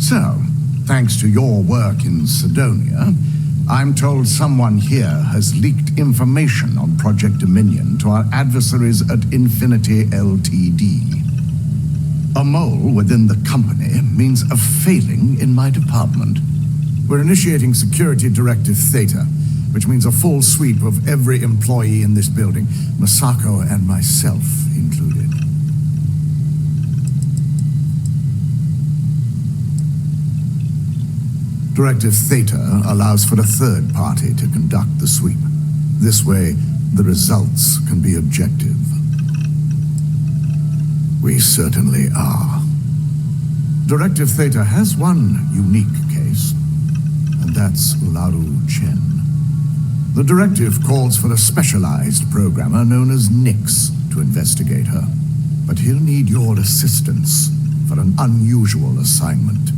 So, thanks to your work in Sidonia, I'm told someone here has leaked information on Project Dominion to our adversaries at Infinity Ltd. A mole within the company means a failing in my department. We're initiating Security Directive Theta, which means a full sweep of every employee in this building, Masako and myself included. Directive Theta allows for a third party to conduct the sweep. This way, the results can be objective. We certainly are. Directive Theta has one unique case, and that's Ryujin. The directive calls for a specialized programmer known as Nix to investigate her, but he'll need your assistance for an unusual assignment.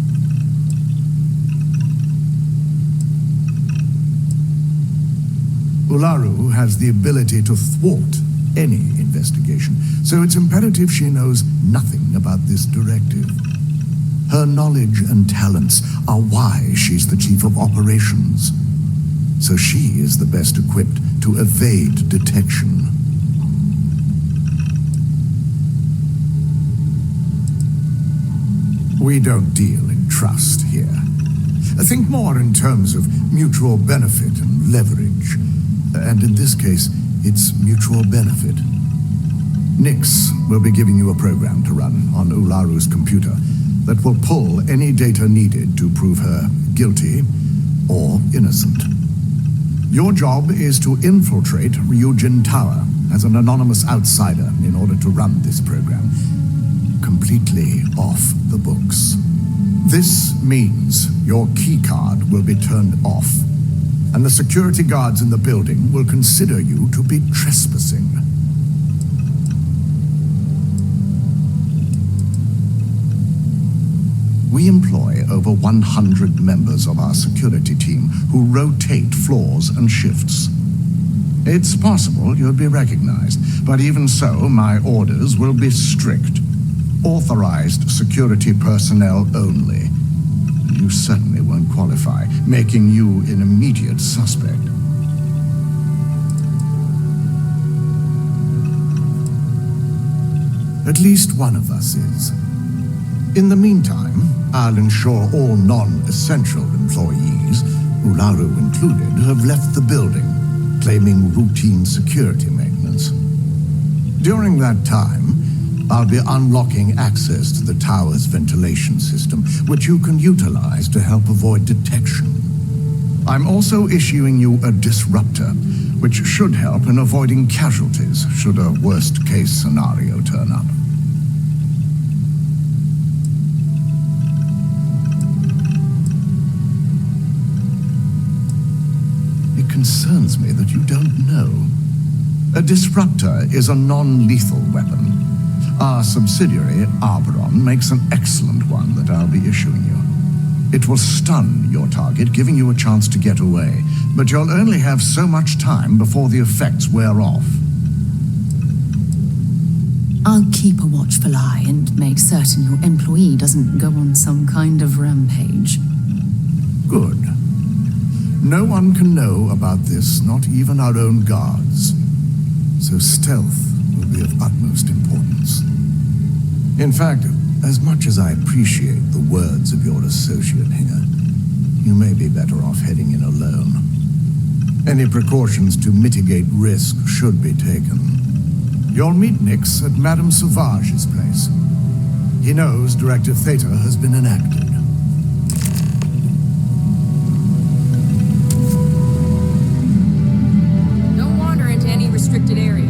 Ularu has the ability to thwart any investigation, so it's imperative she knows nothing about this directive. Her knowledge and talents are why she's the chief of operations, so she is the best equipped to evade detection. We don't deal in trust here. Think more in terms of mutual benefit and leverage. And in this case, it's mutual benefit. Nix will be giving you a program to run on Ularu's computer that will pull any data needed to prove her guilty or innocent. Your job is to infiltrate Ryujin Tower as an anonymous outsider in order to run this program completely off the books. This means your keycard will be turned off, and the security guards in the building will consider you to be trespassing. We employ over 100 members of our security team who rotate floors and shifts. It's possible you'll be recognized, but even so, my orders will be strict. Authorized security personnel only. You certainly won't qualify, making you an immediate suspect. At least one of us is. In the meantime, I'll ensure all non-essential employees, Ularu included, have left the building, claiming routine security maintenance. During that time, I'll be unlocking access to the tower's ventilation system, which you can utilize to help avoid detection. I'm also issuing you a disruptor, which should help in avoiding casualties should a worst-case scenario turn up. It concerns me that you don't know. A disruptor is a non-lethal weapon. Our subsidiary, Arboron, makes an excellent one that I'll be issuing you. It will stun your target, giving you a chance to get away, but you'll only have so much time before the effects wear off. I'll keep a watchful eye and make certain your employee doesn't go on some kind of rampage. Good. No one can know about this, not even our own guards. So stealth will be of utmost importance. In fact, as much as I appreciate the words of your associate here, you may be better off heading in alone. Any precautions to mitigate risk should be taken. You'll meet Nix at Madame Sauvage's place. He knows Directive Theta has been enacted. Don't wander into any restricted areas.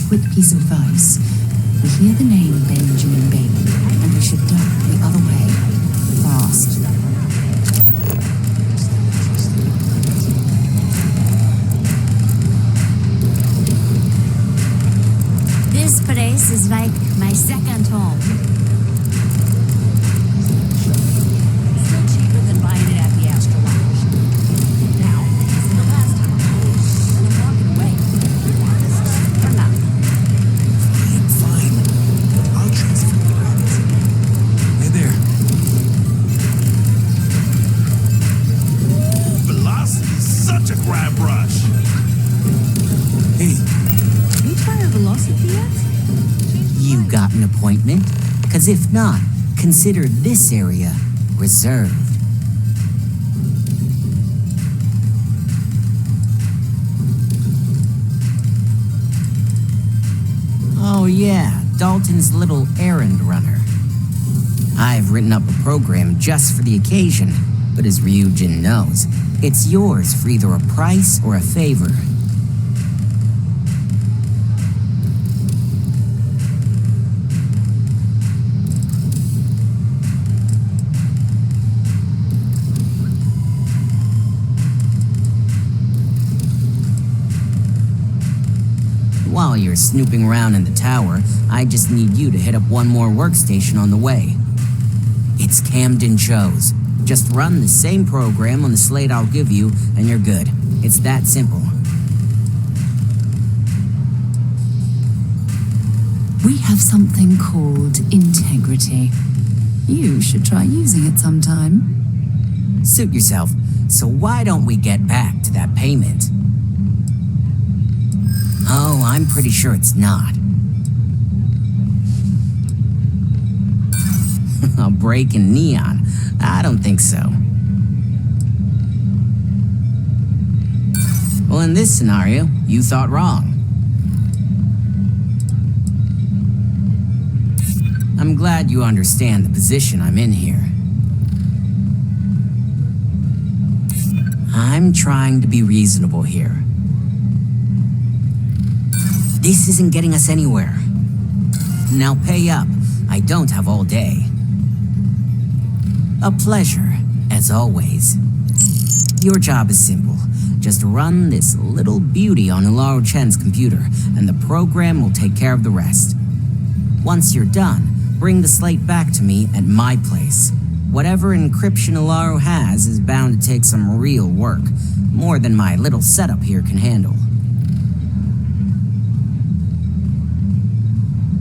quick piece of advice. We hear the name Benjamin Bailey, and we should duck the other way. Fast. This place is like my second home. Still cheaper than buying it at the Astro Lounge. Now, this is the last time I'm home, and I'm walking away. For now. Fine. I'll transfer the credits. Hey there. Velocity's such a grab rush. Hey, You try a velocity yet? You got an appointment? Because if not, consider this area reserved. Oh yeah, Dalton's little errand runner. I've written up a program just for the occasion, but as Ryujin knows, it's yours for either a price or a favor. While you're snooping around in the tower, I just need you to hit up one more workstation on the way. It's Camden Chose. Just run the same program on the slate I'll give you, and you're good. It's that simple. We have something called integrity. You should try using it sometime. Suit yourself. So why don't we get back to that payment? Oh, I'm pretty sure it's not. A break in neon? I don't think so. Well, in this scenario, you thought wrong. I'm glad you understand the position I'm in here. I'm trying to be reasonable here. This isn't getting us anywhere. Now pay up. I don't have all day. A pleasure, as always. Your job is simple. Just run this little beauty on Ularo Chen's computer, and the program will take care of the rest. Once you're done, bring the slate back to me at my place. Whatever encryption Ularo has is bound to take some real work, more than my little setup here can handle.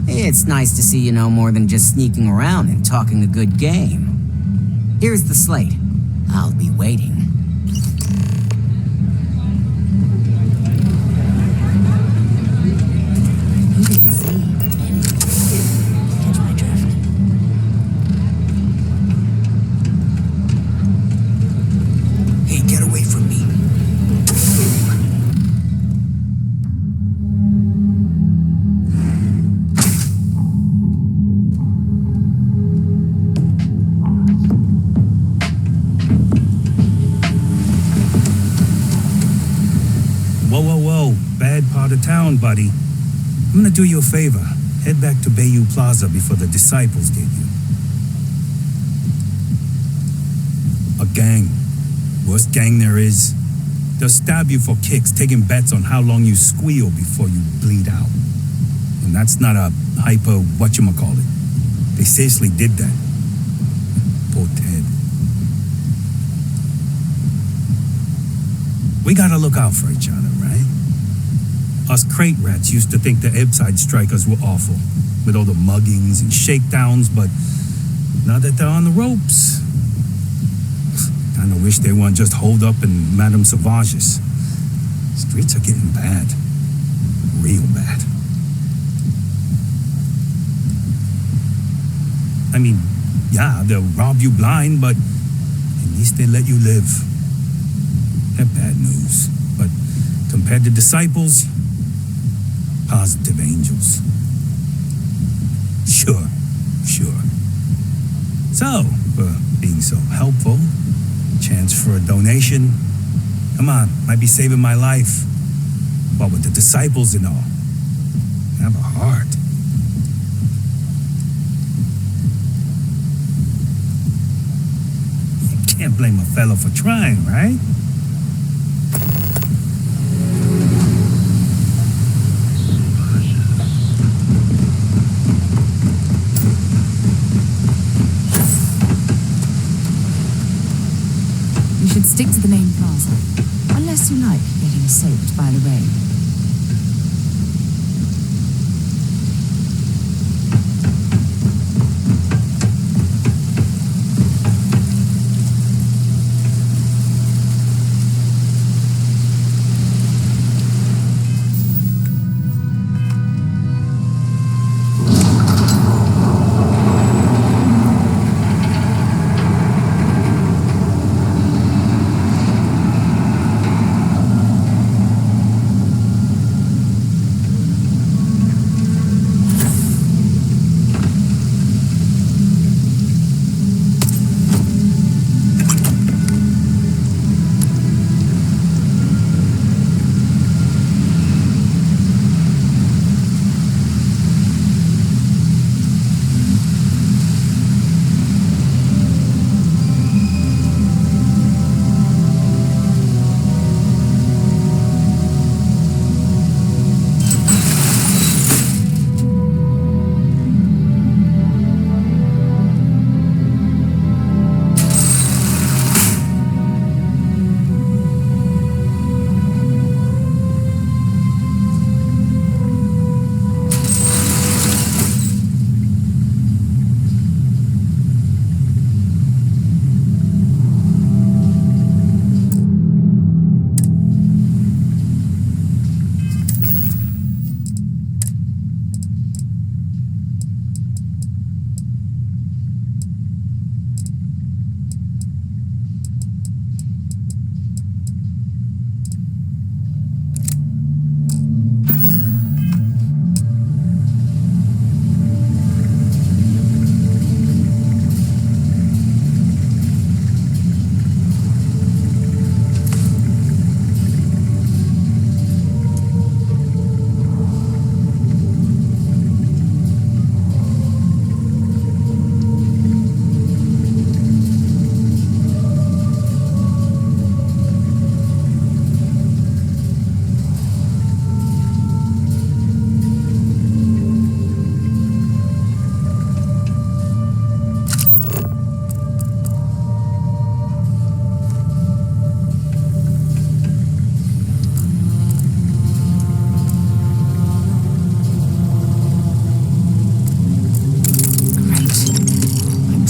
It's nice to see you know more than just sneaking around and talking a good game. Here's the slate. I'll be waiting. You didn't see anything. Catch my drift. hey, get away from me. Whoa. Bad part of town, buddy. I'm gonna do you a favor. Head back to Bayou Plaza before the disciples get you. A gang. Worst gang there is. They'll stab you for kicks, taking bets on how long you squeal before you bleed out. And that's not a hyper whatchamacallit. They seriously did that. Poor Ted. We gotta look out for each other, right? Us crate rats used to think the Ebbside strikers were awful, with all the muggings and shakedowns, but now that they're on the ropes, kinda wish they weren't just holed up in Madame Sauvage's. Streets are getting bad. Real bad. I mean, yeah, they'll rob you blind, but at least they let you live. They're bad news, but compared to disciples, positive angels. Sure. So, for being so helpful, chance for a donation. Come on, might be saving my life. What with the disciples and all. heart. Can't blame a fellow for trying, right? We should stick to the main plaza, unless you like getting soaked by the rain.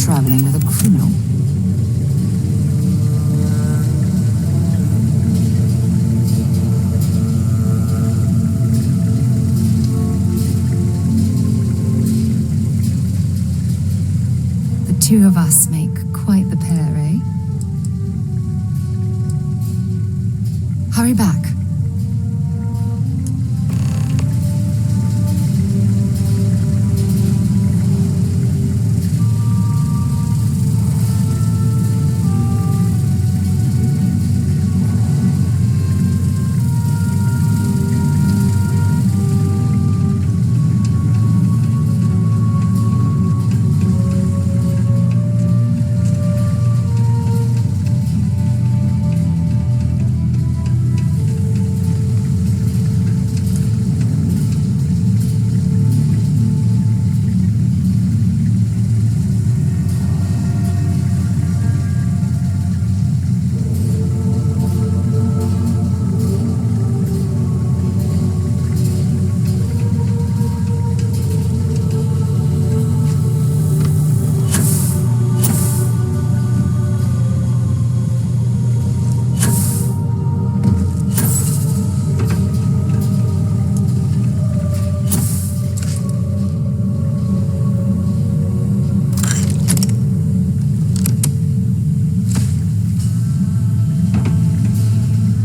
Traveling with a criminal. The two of us make quite the pair, eh? Hurry back.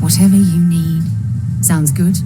Whatever you need. Sounds good?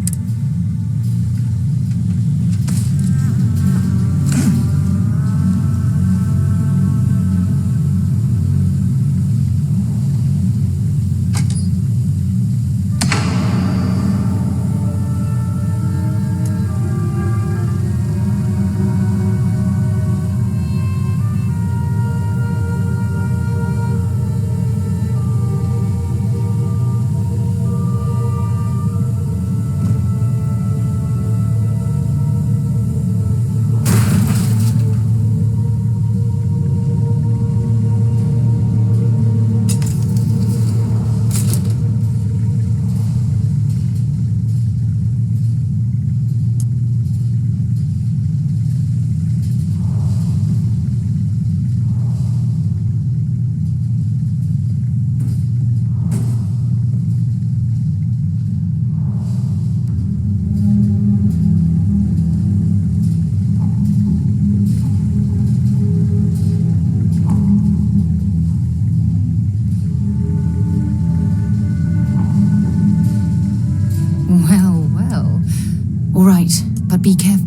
All right, but be careful.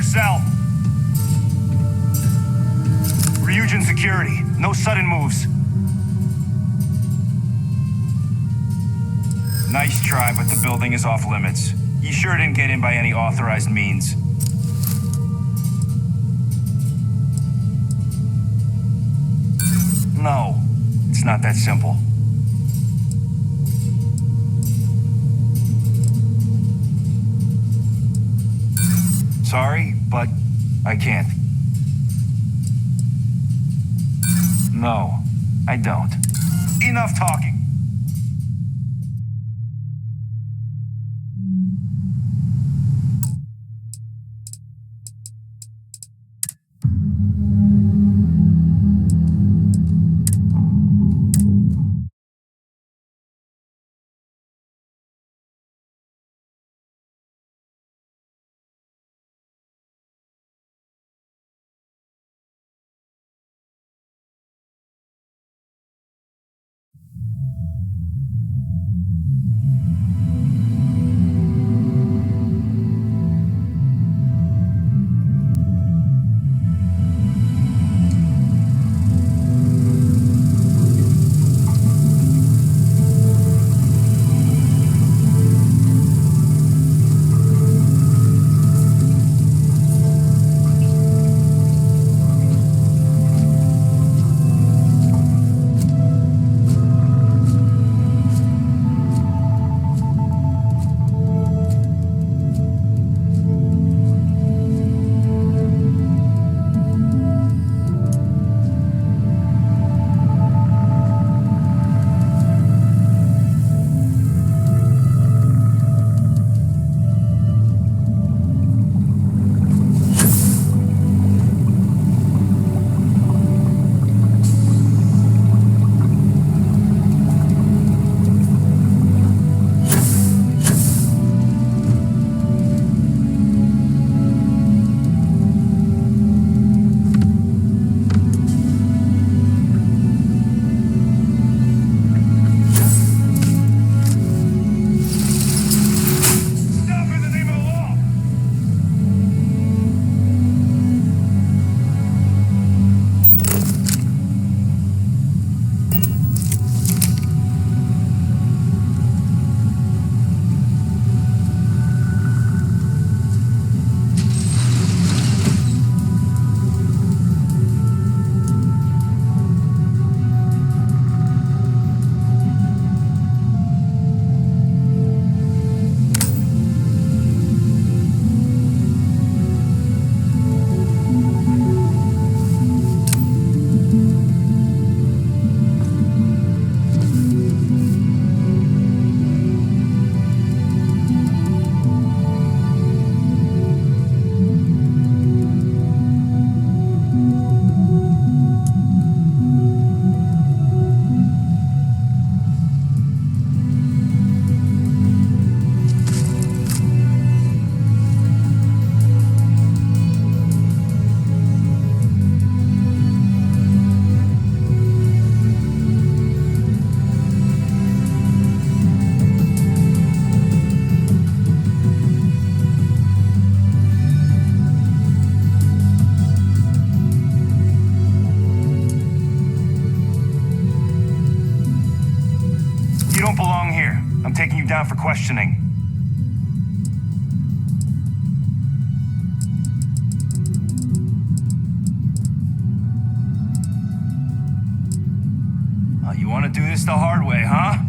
cell. Ryujin security. No sudden moves. Nice try, but the building is off limits. You sure didn't get in by any authorized means? No, it's not that simple. Sorry, but I can't. No, I don't. Enough talking. don't belong here. I'm taking you down for questioning. You want to do this the hard way, huh?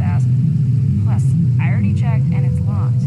ask. Plus, I already checked and it's locked.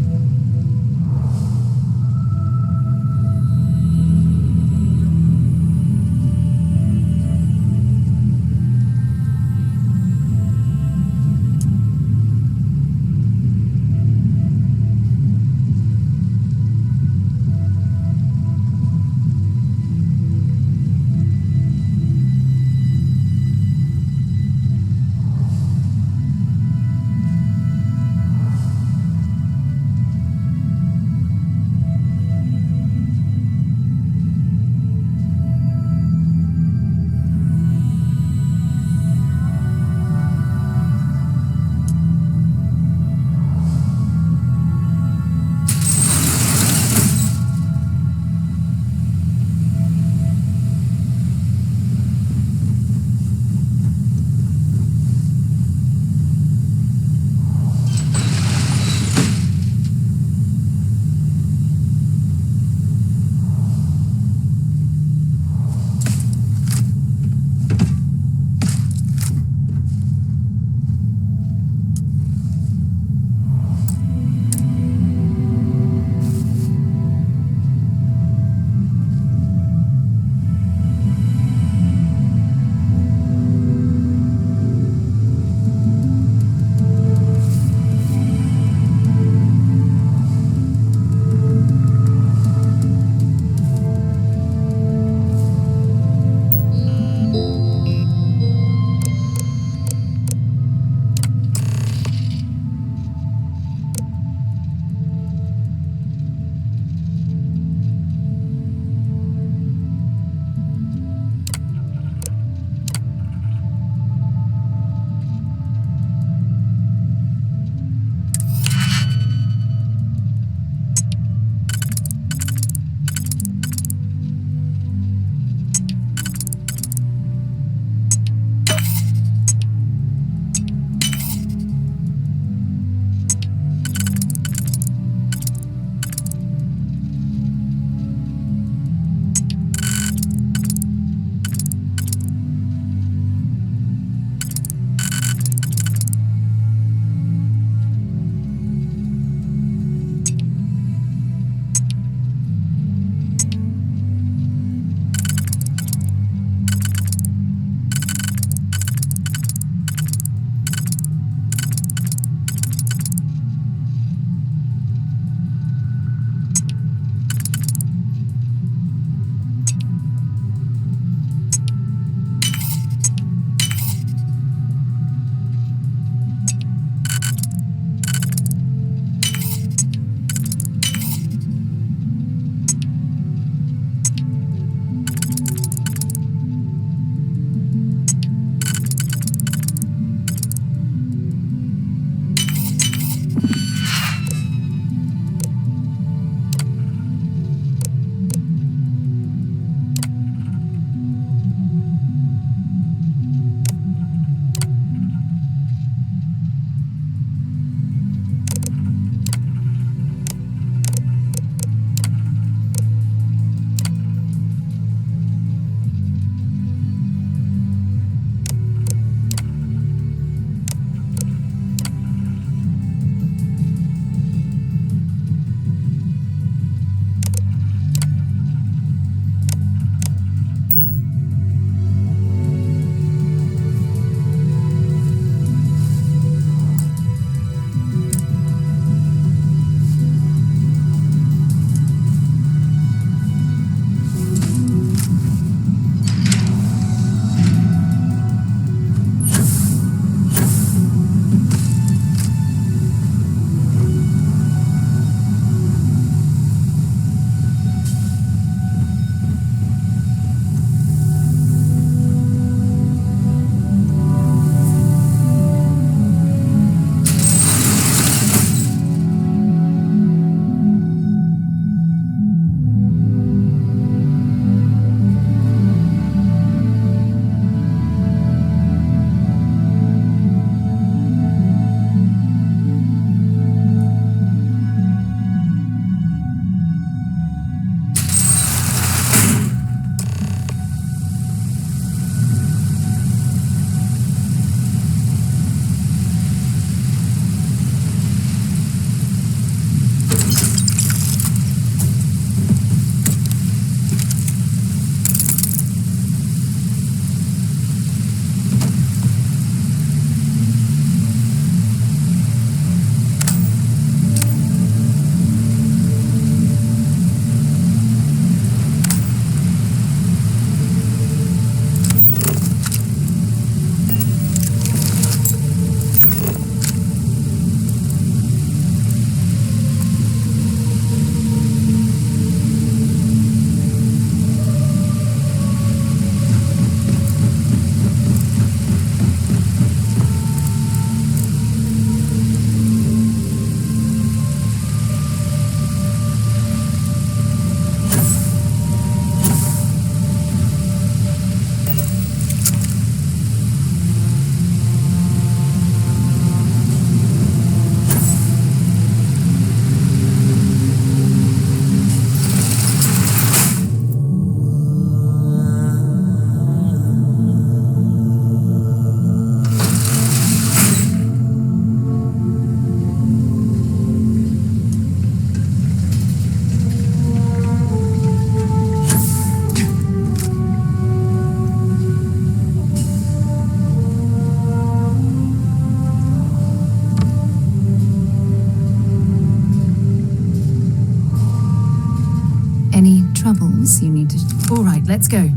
else you need to... All right, let's go.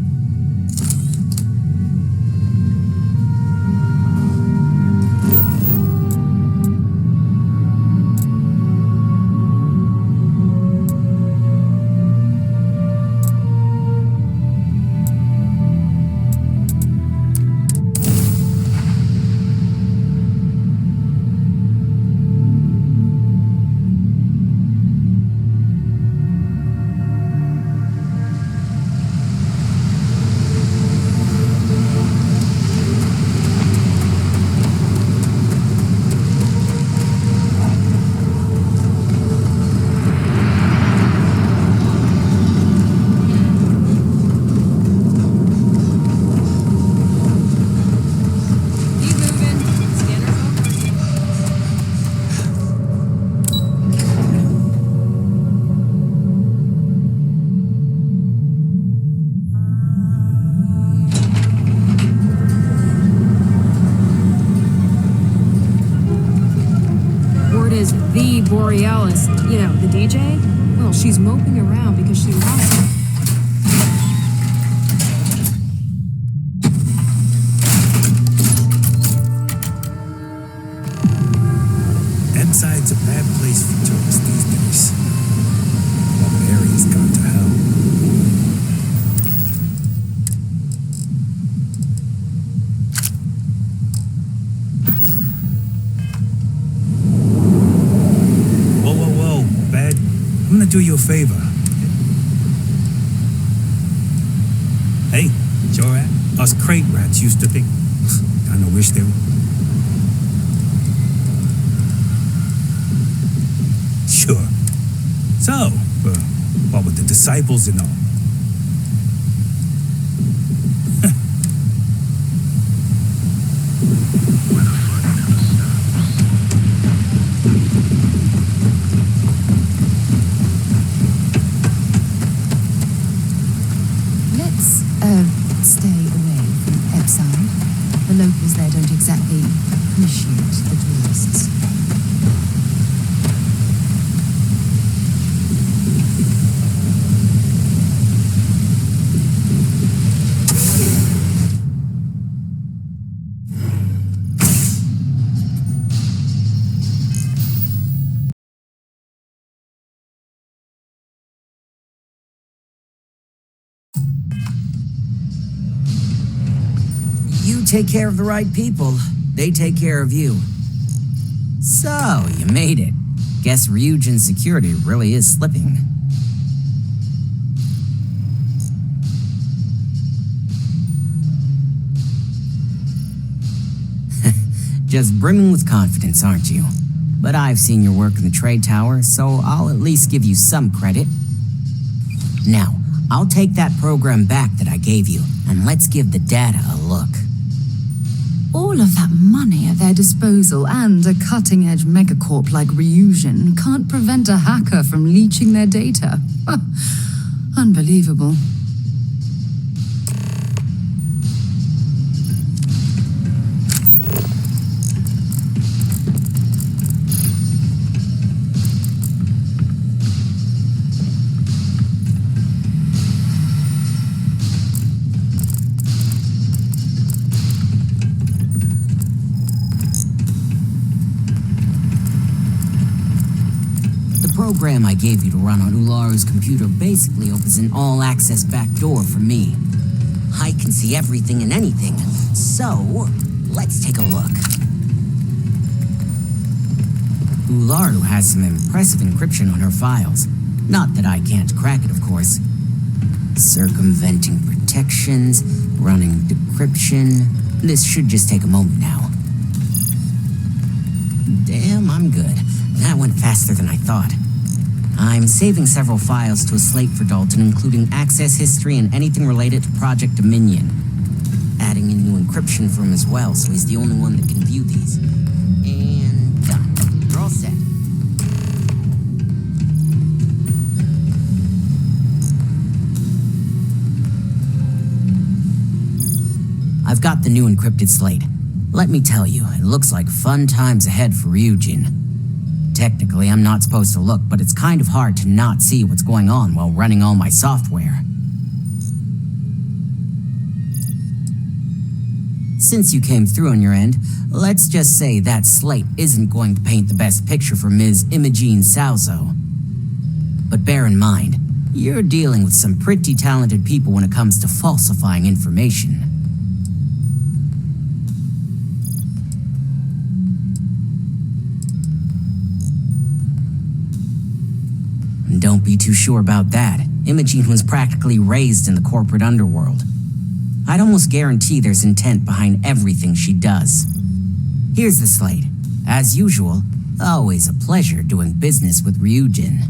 Borealis, you know, the DJ? Well, she's moping around because she lost it. Emside's a bad place for tourists these days. All the area's gone to hell. I'm gonna do you a favor. Hey, it's your rat? Us crate rats used to think... Kinda wish they were... Sure. So, what with the disciples and all? Stay away from Epside. The locals there don't exactly appreciate the tourists. You take care of the right people, they take care of you. So, you made it. Guess Ryujin's security really is slipping. Just brimming with confidence, aren't you? But I've seen your work in the trade tower, so I'll at least give you some credit. Now, I'll take that program back that I gave you, and let's give the data a look. All of that money at their disposal and a cutting-edge megacorp like Ryujin can't prevent a hacker from leeching their data. Unbelievable. The program I gave you to run on Ularu's computer basically opens an all-access backdoor for me. I can see everything and anything, so let's take a look. Ularu has some impressive encryption on her files. Not that I can't crack it, of course. Circumventing protections, running decryption. This should just take a moment now. Damn, I'm good. That went faster than I thought. I'm saving several files to a slate for Dalton, including access history and anything related to Project Dominion. Adding in new encryption for him as well, so he's the only one that can view these. And done. You're all set. I've got the new encrypted slate. Let me tell you, it looks like fun times ahead for Ryujin. Technically, I'm not supposed to look, but it's kind of hard to not see what's going on while running all my software. Since you came through on your end, let's just say that slate isn't going to paint the best picture for Ms. Imogene Salzo. But bear in mind, you're dealing with some pretty talented people when it comes to falsifying information. Don't be too sure about that. Imogene was practically raised in the corporate underworld. I'd almost guarantee there's intent behind everything she does. Here's the slate. As usual, always a pleasure doing business with Ryujin.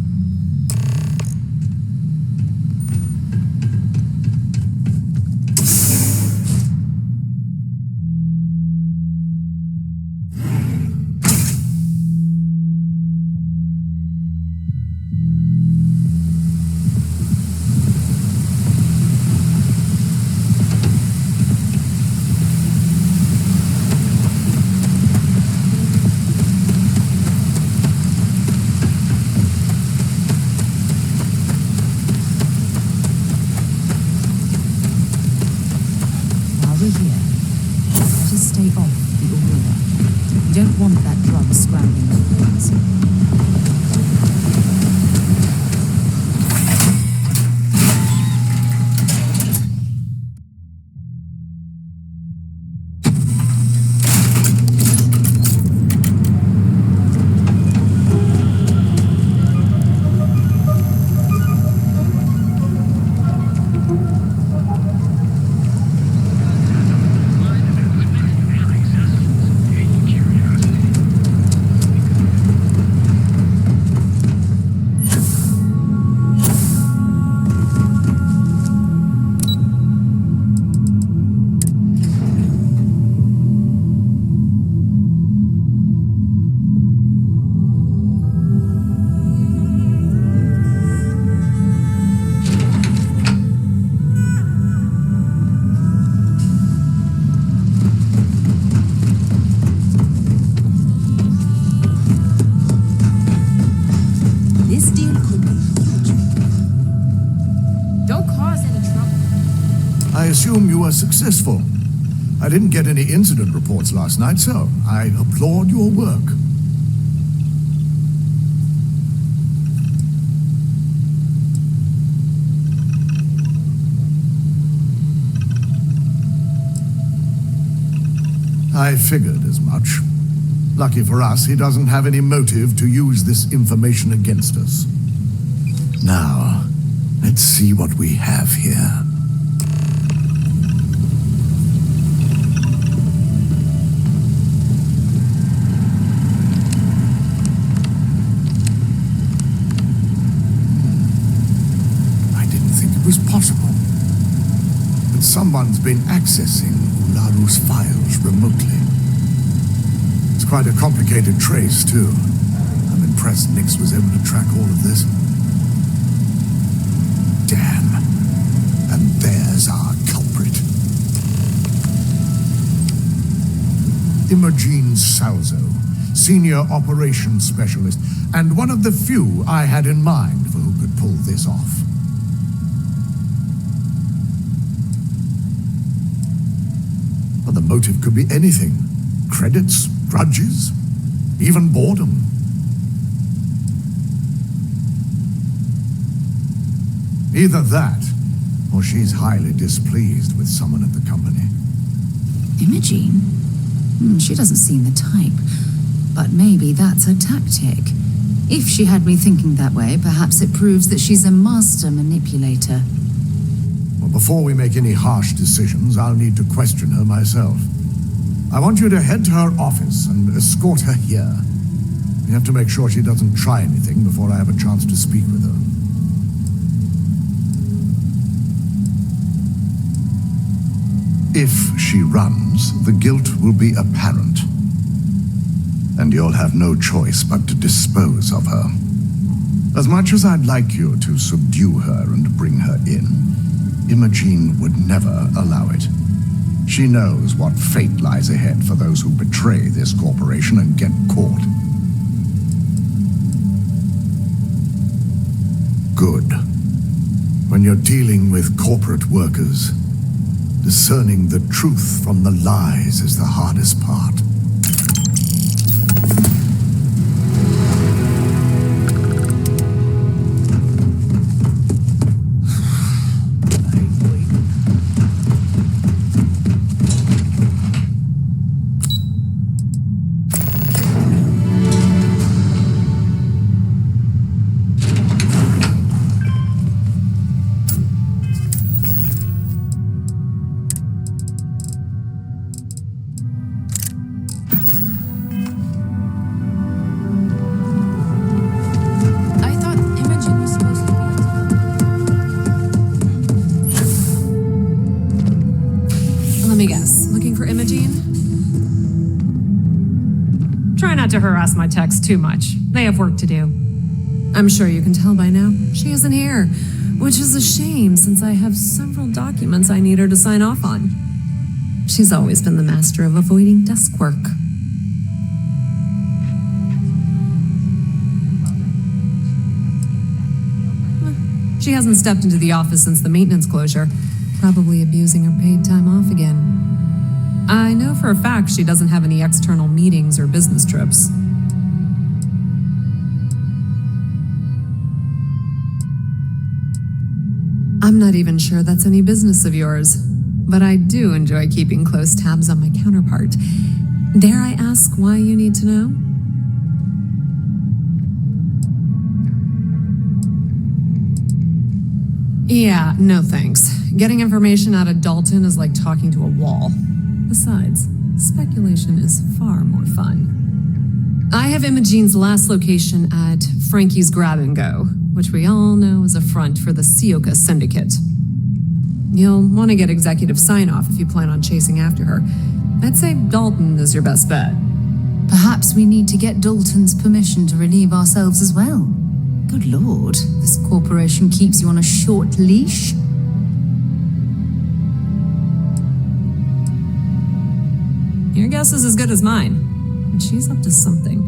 I assume you were successful. I didn't get any incident reports last night, so I applaud your work. I figured as much. Lucky for us, he doesn't have any motive to use this information against us. Now, let's see what we have here. Was possible. But someone's been accessing Ularu's files remotely. It's quite a complicated trace, too. I'm impressed Nix was able to track all of this. Damn. And there's our culprit. Imogene Salzo, Senior Operations Specialist, and one of the few I had in mind for who could pull this off. Well, the motive could be anything. Credits, grudges, even boredom. Either that, or she's highly displeased with someone at the company. Imogene? She doesn't seem the type. But maybe that's her tactic. If she had me thinking that way, perhaps it proves that she's a master manipulator. Well, before we make any harsh decisions, I'll need to question her myself. I want you to head to her office and escort her here. We have to make sure she doesn't try anything before I have a chance to speak with her. If she runs, the guilt will be apparent. And you'll have no choice but to dispose of her. As much as I'd like you to subdue her and bring her in, Imogene would never allow it. She knows what fate lies ahead for those who betray this corporation and get caught. Good. When you're dealing with corporate workers, Discerning the truth from the lies is the hardest part. To harass my texts too much. They have work to do. I'm sure you can tell by now, she isn't here, which is a shame since I have several documents I need her to sign off on. She's always been the master of avoiding desk work. She hasn't stepped into the office since the maintenance closure, probably abusing her paid time off again. I know for a fact she doesn't have any external meetings or business trips. I'm not even sure that's any business of yours, but I do enjoy keeping close tabs on my counterpart. Dare I ask why you need to know? Yeah, no thanks. Getting information out of Dalton is like talking to a wall. Besides, speculation is far more fun. I have Imogene's last location at Frankie's Grab and Go, which we all know is a front for the Sioka Syndicate. You'll want to get executive sign-off if you plan on chasing after her. I'd say Dalton is your best bet. Perhaps we need to get Dalton's permission to relieve ourselves as well. Good lord, this corporation keeps you on a short leash. Your guess is as good as mine, and she's up to something.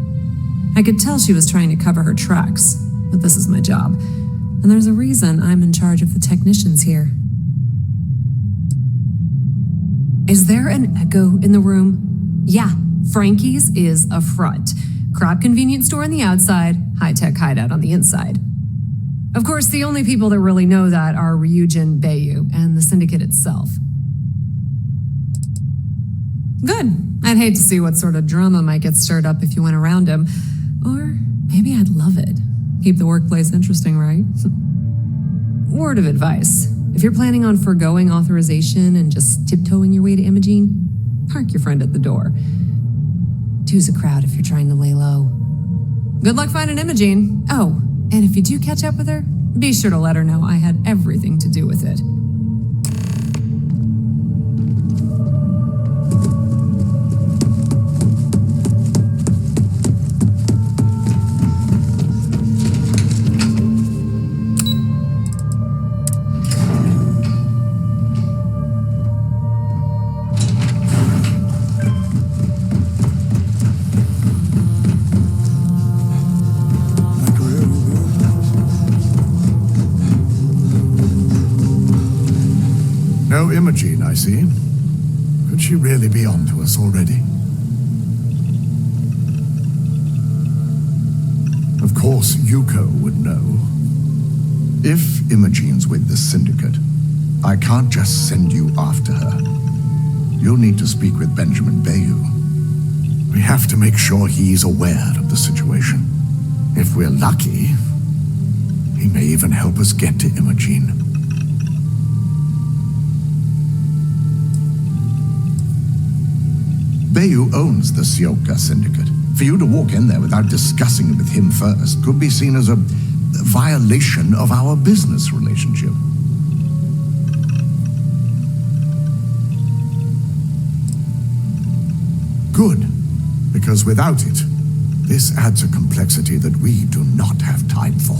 I could tell she was trying to cover her tracks, but this is my job, and there's a reason I'm in charge of the technicians here. Is there an echo in the room? Yeah, Frankie's is a front. Crap convenience store on the outside, high-tech hideout on the inside. Of course, the only people that really know that are Ryujin, Bayu, and the Syndicate itself. Good. I'd hate to see what sort of drama might get stirred up if you went around him. Or maybe I'd love it. Keep the workplace interesting, right? Word of advice. If you're planning on forgoing authorization and just tiptoeing your way to Imogene, park your friend at the door. Two's a crowd if you're trying to lay low. Good luck finding Imogene. Oh, and if you do catch up with her, be sure to let her know I had everything to do with it. No Imogene, I see. Could she really be on to us already? Of course, Yuko would know. If Imogene's with the Syndicate, I can't just send you after her. You'll need to speak with Benjamin Bayu. We have to make sure he's aware of the situation. If we're lucky, he may even help us get to Imogene. Bayu owns the Sioka Syndicate. For you to walk in there without discussing it with him first could be seen as a violation of our business relationship. Good, because without it, this adds a complexity that we do not have time for.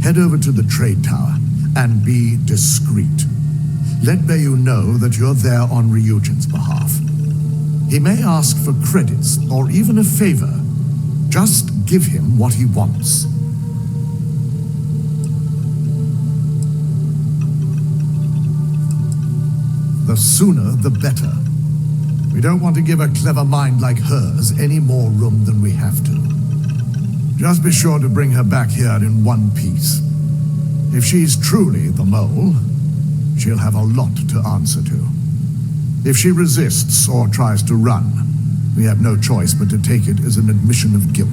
Head over to the trade tower and be discreet. Let Bayu know that you're there on Ryujin's behalf. He may ask for credits or even a favor. Just give him what he wants. The sooner, the better. We don't want to give a clever mind like hers any more room than we have to. Just be sure to bring her back here in one piece. If she's truly the mole, she'll have a lot to answer to. If she resists or tries to run, we have no choice but to take it as an admission of guilt.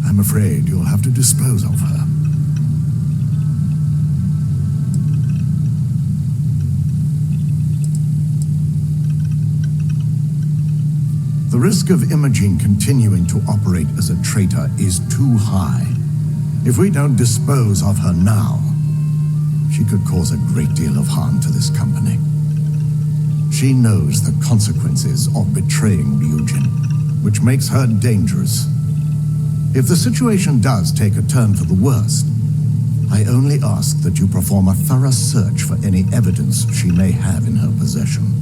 I'm afraid you'll have to dispose of her. The risk of Imogene continuing to operate as a traitor is too high. If we don't dispose of her now, she could cause a great deal of harm to this company. She knows the consequences of betraying Ryujin, which makes her dangerous. If the situation does take a turn for the worst, I only ask that you perform a thorough search for any evidence she may have in her possession.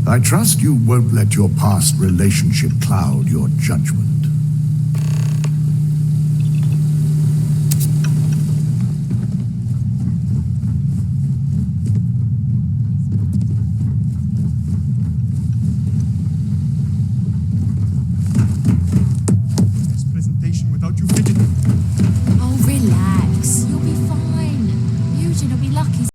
I trust you won't let your past relationship cloud your judgment.